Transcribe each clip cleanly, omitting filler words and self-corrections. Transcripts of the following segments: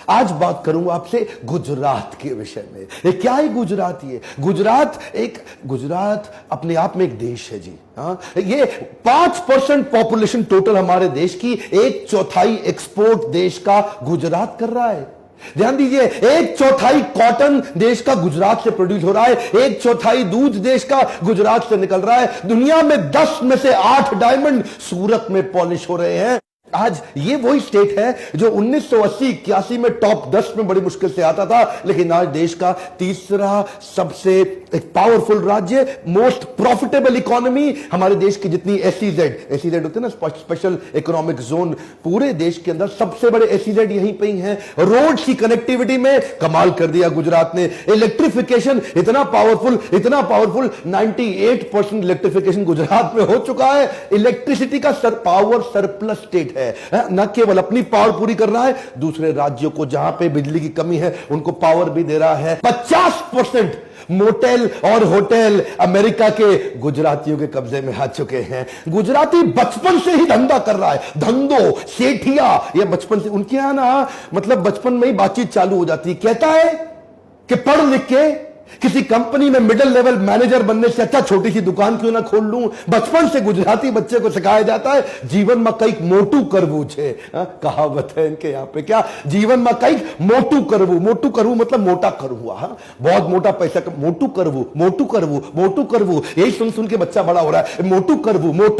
आज बात करूंगा आपसे गुजरात के विषय में। ये क्या है गुजरात? ये गुजरात अपने आप में एक देश है जी। हाँ, ये 5% पॉपुलेशन टोटल हमारे देश की, 1/4 एक्सपोर्ट देश का गुजरात कर रहा है। ध्यान दीजिए, 1/4 कॉटन देश का गुजरात से प्रोड्यूस हो रहा है, 1/4 दूध देश का गुजरात से निकल रहा है। दुनिया में 10 में से 8 डायमंड सूरत में पॉलिश हो रहे हैं। आज ये वही स्टेट है जो 1980-81 में टॉप 10 में बड़ी मुश्किल से आता था, लेकिन आज देश का तीसरा सबसे एक पावरफुल राज्य, मोस्ट प्रॉफिटेबल इकोनॉमी। हमारे देश की जितनी एसईजेड होते हैं ना, स्पेशल इकोनॉमिक जोन, पूरे देश के अंदर सबसे बड़े एसईजेड यहीं पे ही हैं। रोड की कनेक्टिविटी में कमाल कर दिया गुजरात ने। इलेक्ट्रिफिकेशन इतना पावरफुल 98% इलेक्ट्रिफिकेशन गुजरात में हो चुका है। इलेक्ट्रिसिटी का पावर सरप्लस स्टेट है। न केवल अपनी पावर पूरी कर रहा है, दूसरे राज्यों को जहां पे बिजली की कमी है उनको पावर भी दे रहा है। 50% मोटेल और होटल अमेरिका के गुजरातियों के कब्जे में आ चुके हैं। गुजराती बचपन से ही धंधा कर रहा है, धंधो सेठिया, ये बचपन से उनके यहां ना, मतलब बचपन में ही बातचीत चालू हो जाती है। कहता है कि पढ़ लिख के किसी कंपनी में मिडिल लेवल मैनेजर बनने से अच्छा छोटी सी दुकान क्यों ना खोल लूं। बचपन से गुजराती बच्चे को सिखाया जाता है जीवन में कई मोटू करवू छे। कहावत है इनके यहां पे, क्या जीवन में कई मोटू करवू मतलब मोटा करवू। बहुत मोटा पैसा, मोटू करवू, यही सुन सुन के बच्चा बड़ा हो रहा है। मोटू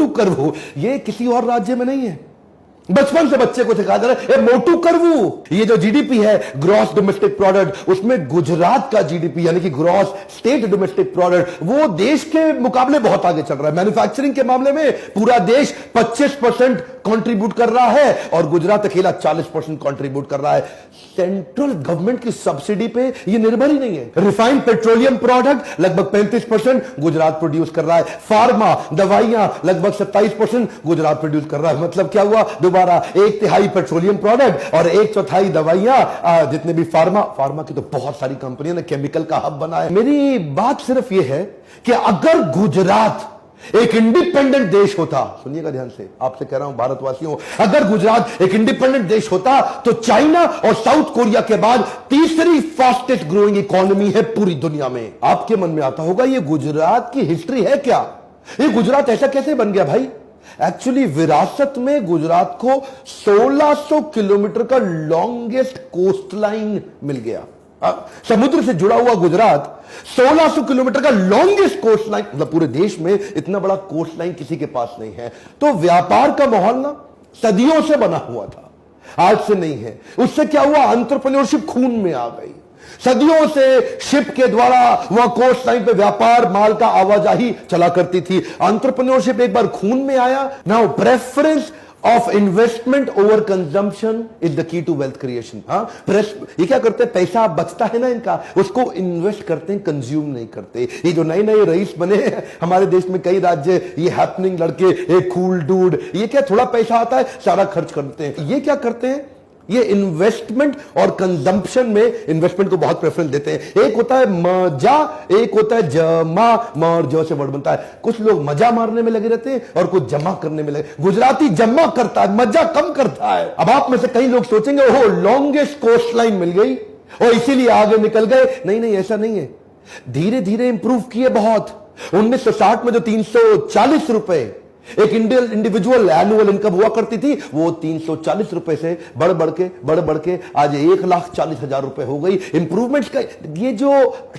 करवू, ये किसी और राज्य में नहीं है, बचपन से बच्चे को सिखा दे रहे मोटू करवू। ये जो जीडीपी है, ग्रॉस डोमेस्टिक प्रोडक्ट, उसमें गुजरात का जीडीपी यानी कि ग्रॉस स्टेट डोमेस्टिक प्रोडक्ट, वो देश के मुकाबले बहुत आगे चल रहा है। मैन्युफैक्चरिंग के मामले में पूरा देश 25% कंट्रीब्यूट कर रहा है और गुजरात अकेला 40% कंट्रीब्यूट कर रहा है। सेंट्रल गवर्नमेंट की सब्सिडी पे ये निर्भर ही नहीं है। रिफाइंड पेट्रोलियम प्रोडक्ट लगभग 35% गुजरात प्रोड्यूस कर रहा है। फार्मा दवाइयां लगभग 27% गुजरात प्रोड्यूस कर रहा है। मतलब क्या हुआ? दोबारा 1/3 पेट्रोलियम प्रोडक्ट और 1/4 दवाइयां। जितने भी फार्मा की तो बहुत सारी कंपनियां ने केमिकल का हब बना है। मेरी बात सिर्फ यह है कि अगर गुजरात एक इंडिपेंडेंट देश होता, सुनिएगा ध्यान से, आपसे कह रहा हूं भारतवासियों, अगर गुजरात एक इंडिपेंडेंट देश होता तो चाइना और साउथ कोरिया के बाद तीसरी फास्टेस्ट ग्रोइंग इकोनॉमी है पूरी दुनिया में। आपके मन में आता होगा ये गुजरात की हिस्ट्री है क्या? ये गुजरात ऐसा कैसे बन गया भाई? एक्चुअली विरासत में गुजरात को 1600 किलोमीटर का लॉन्गेस्ट कोस्टलाइन मिल गया। समुद्र से जुड़ा हुआ गुजरात 1600 किलोमीटर का लॉन्गेस्ट कोस्ट लाइन, मतलब पूरे देश में इतना बड़ा कोस्ट लाइन किसी के पास नहीं है। तो व्यापार का माहौल ना सदियों से बना हुआ था, आज से नहीं है। उससे क्या हुआ? एंटरप्रेन्योरशिप खून में आ गई। सदियों से शिप के द्वारा वहां कोस्ट लाइन पे व्यापार, माल का आवाजाही चला करती थी। एंटरप्रेन्योरशिप एक बार खून में आया। Now preference of investment over consumption is the key to wealth creation. ये क्या करते हैं? पैसा बचता है ना इनका, उसको इन्वेस्ट करते हैं, कंज्यूम नहीं करते। ये जो नए नए रईस बने हैं हमारे देश में, कई राज्य, ये हैपनिंग लड़के, एक कूल डूड, ये क्या थोड़ा पैसा आता है सारा खर्च करते हैं। ये क्या करते हैं? ये इन्वेस्टमेंट और कंजम्पशन में इन्वेस्टमेंट को बहुत प्रेफरेंस देते हैं। एक होता है मजा, एक होता है जमा। और जो से वर्ड बनता है। कुछ लोग मजा मारने में लगे रहते हैं और कुछ जमा करने में लगे। गुजराती जमा करता है, मजा कम करता है। अब आप में से कई लोग सोचेंगे ओहो लॉन्गेस्ट कोस्ट लाइन मिल गई और इसीलिए आगे निकल गए। नहीं, ऐसा नहीं है। धीरे धीरे इंप्रूव किए बहुत। 1960 में जो 340 रुपए एक इंडिविजुअल एनुअल इनकम हुआ करती थी, वो 340 रुपए से बढ़ बढ़ के आज 1,40,000 रुपए हो गई। इंप्रूवमेंट का ये जो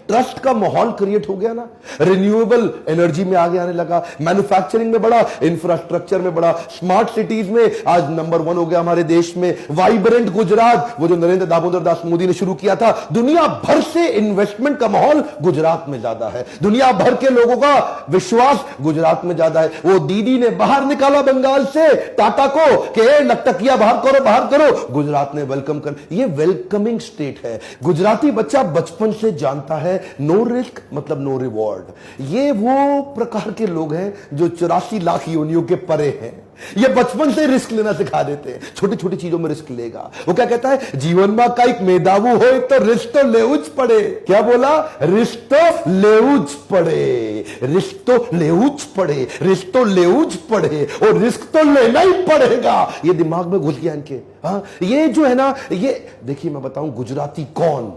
ट्रस्ट का माहौल क्रिएट हो गया ना, रिन्यूएबल एनर्जी में आगे आने लगा, मैन्युफैक्चरिंग में बड़ा, इंफ्रास्ट्रक्चर में बड़ा, स्मार्ट सिटीज में आज नंबर 1 हो गया हमारे देश में। वाइब्रेंट गुजरात, वो जो नरेंद्र दामोदर दास मोदी ने शुरू किया था। दुनिया भर से इन्वेस्टमेंट का माहौल गुजरात में ज्यादा है। दुनिया भर के लोगों का विश्वास गुजरात में ज्यादा है। वो दीदी ने बाहर निकाला बंगाल से टाटा को कि नकटकिया बाहर करो, गुजरात ने वेलकम कर। ये वेलकमिंग स्टेट है। गुजराती बच्चा बचपन से जानता है नो रिस्क मतलब नो रिवॉर्ड। ये वो प्रकार के लोग हैं जो 84 लाख योनियों के परे हैं। ये बचपन से रिस्क लेना सिखा देते हैं, छोटी छोटी चीजों में रिस्क लेगा। वो क्या कहता है, जीवन में का एक मेधावी हो तो रिस्क तो लेउच पड़े। क्या बोला, रिस्क तो लेउच पड़े, रिस्क तो लेउच पड़े, रिस्क तो लेउच पड़े, और रिस्क तो लेना ही पड़ेगा। ये दिमाग में घुस गया इनके। हाँ, ये जो है ना, ये देखिए मैं बताऊं, गुजराती कौन,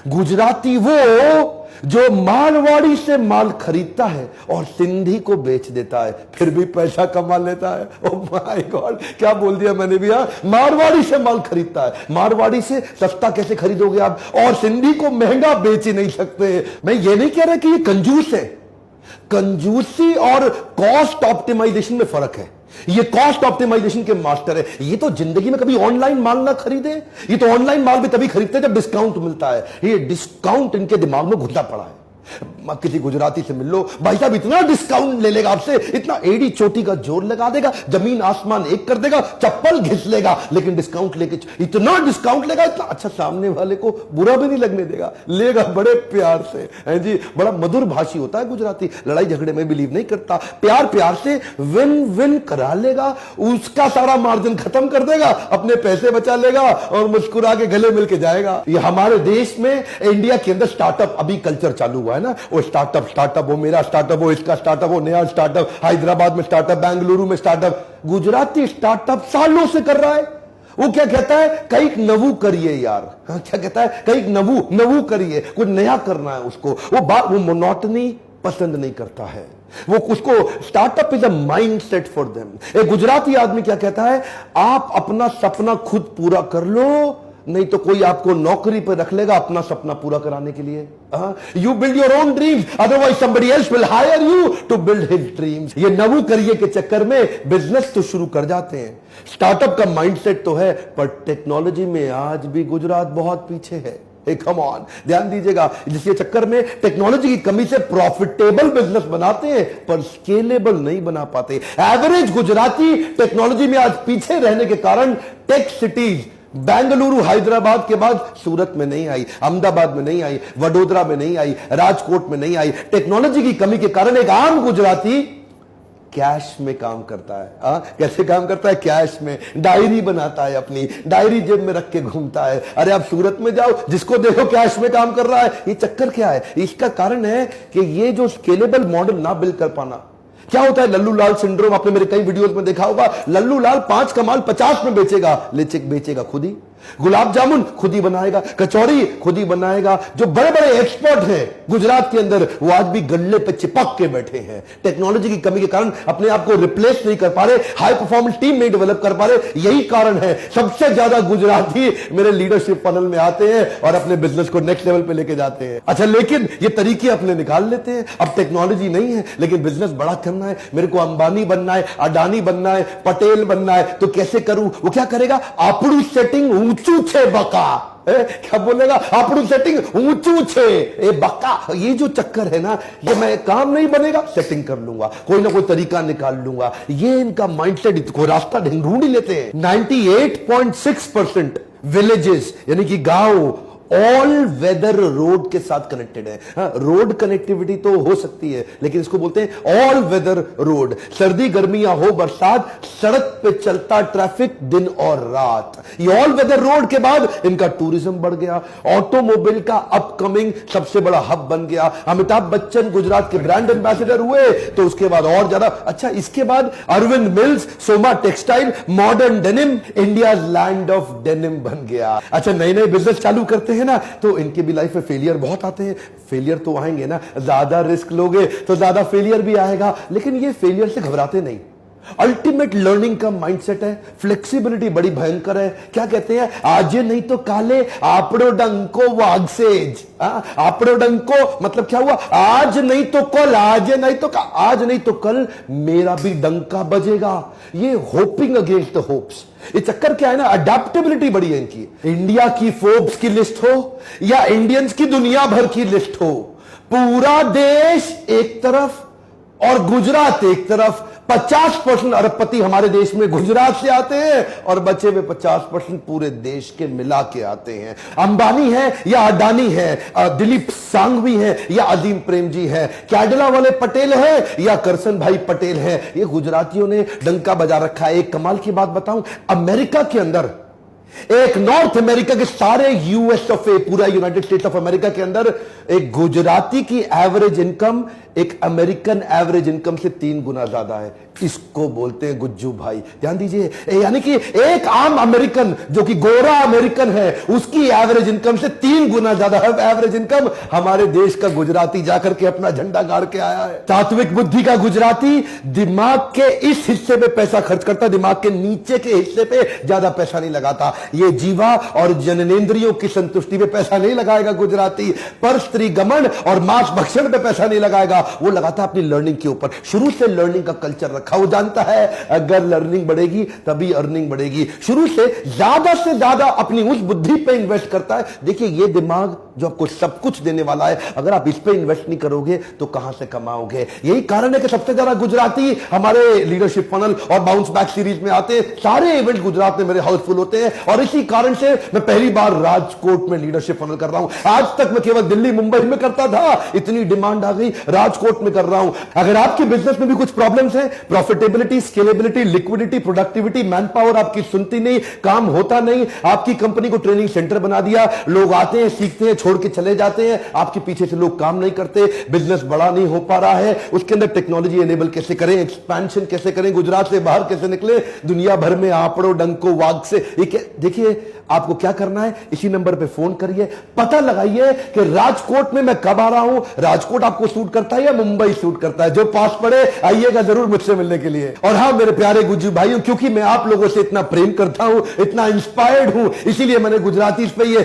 गुजराती वो जो मारवाड़ी से माल खरीदता है और सिंधी को बेच देता है, फिर भी पैसा कमा लेता है। ओह माय गॉड, क्या बोल दिया मैंने भी। मारवाड़ी से माल खरीदता है, मारवाड़ी से सस्ता कैसे खरीदोगे आप, और सिंधी को महंगा बेच ही नहीं सकते। मैं ये नहीं कह रहा कि ये कंजूस है, कंजूसी और कॉस्ट ऑप्टिमाइजेशन में फर्क है। ये कॉस्ट ऑप्टिमाइजेशन के मास्टर है। ये तो जिंदगी में कभी ऑनलाइन माल ना खरीदे, ये तो ऑनलाइन माल भी तभी खरीदते हैं जब डिस्काउंट मिलता है। ये डिस्काउंट इनके दिमाग में घुसा पड़ा है। किसी गुजराती से मिल लो, भाई साहब इतना डिस्काउंट ले लेगा आपसे, इतना एड़ी चोटी का जोर लगा देगा, जमीन आसमान एक कर देगा, चप्पल घिस लेगा, लेकिन डिस्काउंट लेके इतना डिस्काउंट लेगा, इतना अच्छा, सामने वाले को बुरा भी नहीं लगने देगा, लेगा बड़े प्यार से। है जी, बड़ा मधुर भाषी होता है गुजराती, लड़ाई झगड़े में बिलीव नहीं करता, प्यार प्यार से विन विन करा लेगा, उसका सारा मार्जिन खत्म कर देगा, अपने पैसे बचा लेगा और मुस्कुरा के गले मिल के जाएगा। ये हमारे देश में, इंडिया के अंदर स्टार्टअप अभी कल्चर चालू हुआ है ना, वो स्टार्टअप, वो मेरा स्टार्टअप, वो इसका स्टार्टअप, वो नया स्टार्टअप, हैदराबाद में स्टार्टअप, बेंगलुरु में स्टार्टअप। गुजराती स्टार्टअप सालों से कर रहा है। वो क्या कहता है, कई नवू करिए यार। क्या कहता है, कई नवू करिए, कुछ नया करना है उसको। वो मोनोटनी पसंद नहीं करता है, वो उसको startup is a mindset for them. एक गुजराती आदमी क्या कहता है, आप अपना सपना खुद पूरा कर लो, नहीं तो कोई आपको नौकरी पर रख लेगा अपना सपना पूरा कराने के लिए। You build your own dreams, otherwise somebody else will hire you to build his dreams. ये नवू करिए के चक्कर में बिजनेस तो शुरू कर जाते हैं। स्टार्टअप का माइंडसेट तो है, पर टेक्नोलॉजी में आज भी गुजरात बहुत पीछे है। कम ऑन, ध्यान दीजिएगा, जिसके चक्कर में टेक्नोलॉजी की कमी से प्रॉफिटेबल बिजनेस बनाते हैं पर स्केलेबल नहीं बना पाते। एवरेज गुजराती टेक्नोलॉजी में आज पीछे रहने के कारण टेक सिटीज बेंगलुरु, हैदराबाद के बाद सूरत में नहीं आई, अहमदाबाद में नहीं आई, वडोदरा में नहीं आई, राजकोट में नहीं आई। टेक्नोलॉजी की कमी के कारण एक आम गुजराती कैश में काम करता है। कैसे काम करता है, कैश में डायरी बनाता है, अपनी डायरी जेब में रख के घूमता है। अरे आप सूरत में जाओ, जिसको देखो कैश में काम कर रहा है। ये चक्कर क्या है, इसका कारण है कि ये जो स्केलेबल मॉडल ना बिल्ड कर पाना। क्या होता है, लल्लू लाल सिंड्रोम, आपने मेरे कई वीडियोस में देखा होगा। लल्लू लाल 5 का माल 50 में बेचेगा, बेचेगा खुद ही। गुलाब जामुन खुद ही बनाएगा, कचौड़ी खुद ही बनाएगा। जो बड़े बड़े एक्सपर्ट हैं गुजरात के अंदर, वो आज भी गल्ले पे चिपक के बैठे हैं। टेक्नोलॉजी की कमी के कारण अपने आप को रिप्लेस नहीं कर पा रहे, हाई परफॉर्मेंस टीम नहीं डेवलप कर पा रहे। यही कारण है सबसे ज्यादा गुजराती मेरे लीडरशिप फनल में आते हैं और अपने बिजनेस को नेक्स्ट लेवल पे लेके जाते हैं। अच्छा, लेकिन ये तरीके अपने निकाल लेते हैं। अब टेक्नोलॉजी नहीं है, लेकिन बिजनेस बड़ा करना है, मेरे को अंबानी बनना है, अडानी बनना है, पटेल बनना है, तो कैसे करूं? वो क्या करेगा, आपड़ी सेटिंग ऊंचू छे बका। क्या बोलेगा, आपड़ी सेटिंग ऊंचू छे ए बका। ये जो चक्कर है ना, ये मैं काम नहीं बनेगा, सेटिंग कर लूंगा, कोई ना कोई तरीका निकाल लूंगा। ये इनका माइंडसेट, कोई रास्ता ढूंढ ही लेते हैं। 98.6% विलेजेस यानी कि गांव ऑल वेदर रोड के साथ कनेक्टेड है। रोड कनेक्टिविटी तो हो सकती है, लेकिन इसको बोलते हैं ऑल वेदर रोड। सर्दी गर्मियां हो बरसात, सड़क पे चलता ट्रैफिक दिन और रात। ये ऑल वेदर रोड के बाद इनका टूरिज्म बढ़ गया, ऑटोमोबाइल का अपकमिंग सबसे बड़ा हब बन गया। अमिताभ बच्चन गुजरात के ब्रांड एम्बेसडर हुए, तो उसके बाद और ज्यादा। अच्छा, इसके बाद Arvind Mills, Soma textile, modern denim, India land of denim बन गया। अच्छा, नए नए बिजनेस चालू करते हैं ना, तो इनके भी लाइफ में फेलियर बहुत आते हैं। फेलियर तो आएंगे ना, ज्यादा रिस्क लोगे तो ज्यादा फेलियर भी आएगा, लेकिन ये फेलियर से घबराते नहीं। अल्टीमेट लर्निंग का माइंडसेट है, फ्लेक्सिबिलिटी बड़ी भयंकर है। क्या कहते हैं, आज नहीं तो काले आपड़ो डंको वागसेज। आपड़ो डंको मतलब क्या हुआ, आज नहीं तो कल, आज नहीं तो कल मेरा भी डंका बजेगा। ये होपिंग अगेंस्ट द होप्स। ये चक्कर क्या है ना, अडेप्टेबिलिटी बड़ी है इनकी। इंडिया की फोर्ब्स की लिस्ट हो या इंडियंस की दुनिया भर की लिस्ट हो, पूरा देश एक तरफ और गुजरात एक तरफ, 50% अरबपति हमारे देश में गुजरात से आते हैं और बचे हुए 50% पूरे देश के मिला के आते हैं। अंबानी है या अडानी है, दिलीप सांघवी है या अजीम प्रेमजी है, कैडला वाले पटेल है या करसन भाई पटेल है, ये गुजरातियों ने डंका बजा रखा है। एक कमाल की बात बताऊं, अमेरिका के अंदर, एक नॉर्थ अमेरिका के सारे यूएस ऑफ ए, पूरा यूनाइटेड स्टेट्स ऑफ अमेरिका के अंदर एक गुजराती की एवरेज इनकम एक अमेरिकन एवरेज इनकम से 3 गुना ज्यादा है। इसको बोलते हैं गुज्जू भाई। ध्यान दीजिए, यानी कि एक आम अमेरिकन जो कि गोरा अमेरिकन है, उसकी एवरेज इनकम से 3 गुना ज्यादा है एवरेज इनकम हमारे देश का गुजराती जाकर के अपना झंडा गाड़ के आया है। सात्विक बुद्धि का गुजराती दिमाग के इस हिस्से पे पैसा खर्च करता, दिमाग के नीचे के हिस्से पे ज्यादा पैसा नहीं लगाता। ये जीवा और जननेंद्रियों की संतुष्टि पे पैसा नहीं लगाएगा गुजराती, पर स्त्री गमन और मांस भक्षण पे पैसा नहीं लगाएगा, वो लगाता अपनी लर्निंग के ऊपर। शुरू से लर्निंग का कल्चर रखा, वो जानता है अगर लर्निंग बढ़ेगी तभी अर्निंग बढ़ेगी। शुरू से ज्यादा अपनी उस बुद्धि पे इन्वेस्ट करता है। देखिए, ये दिमाग जो आपको सब कुछ देने वाला है, अगर आप इस पे इन्वेस्ट नहीं करोगे तो कहां से कमाओगे। यही कारण है कि सबसे ज्यादा गुजराती हमारे लीडरशिप फनल और बाउंस बैक सीरीज में आते हैं। सारे इवेंट गुजरात में मेरे हाउसफुल होते हैं और इसी कारण से मैं पहली बार राजकोट में लीडरशिप फनल कर रहा हूं। आज तक मैं केवल दिल्ली मुंबई में करता था, इतनी डिमांड आ गई, राजकोट में कर रहा हूं। अगर आपके बिजनेस में भी कुछ प्रॉब्लम्स हैं, profitability, scalability, liquidity, productivity, man power आपकी सुनती नहीं, काम होता नहीं, आपकी कंपनी को ट्रेनिंग सेंटर बना दिया, लोग आते हैं, सीखते हैं, छोड़ के चले जाते हैं, आपके पीछे से लोग काम नहीं करते, बिजनेस बड़ा नहीं हो पा रहा है, उसके अंदर टेक्नोलॉजी एनेबल कैसे करें, एक्सपेंशन कैसे करें, गुजरात से बाहर कैसे निकले, दुनिया भर में आपड़ो डंको वाग से। देखिए, आपको क्या करना है, इसी नंबर पे फोन करिए, पता लगाइए कि राजकोट में मैं कब आ रहा हूं, राजकोट आपको सूट करता है या मुंबई सूट करता है। जो पास पड़े आइएगा जरूर मुझसे मिलने के लिए। और हां मेरे प्यारे गुज्जू भाइयों, क्योंकि मैं आप लोगों से इतना प्रेम करता हूं, इतना इंस्पायर्ड हूं, इसीलिए मैंने गुजराती पे ये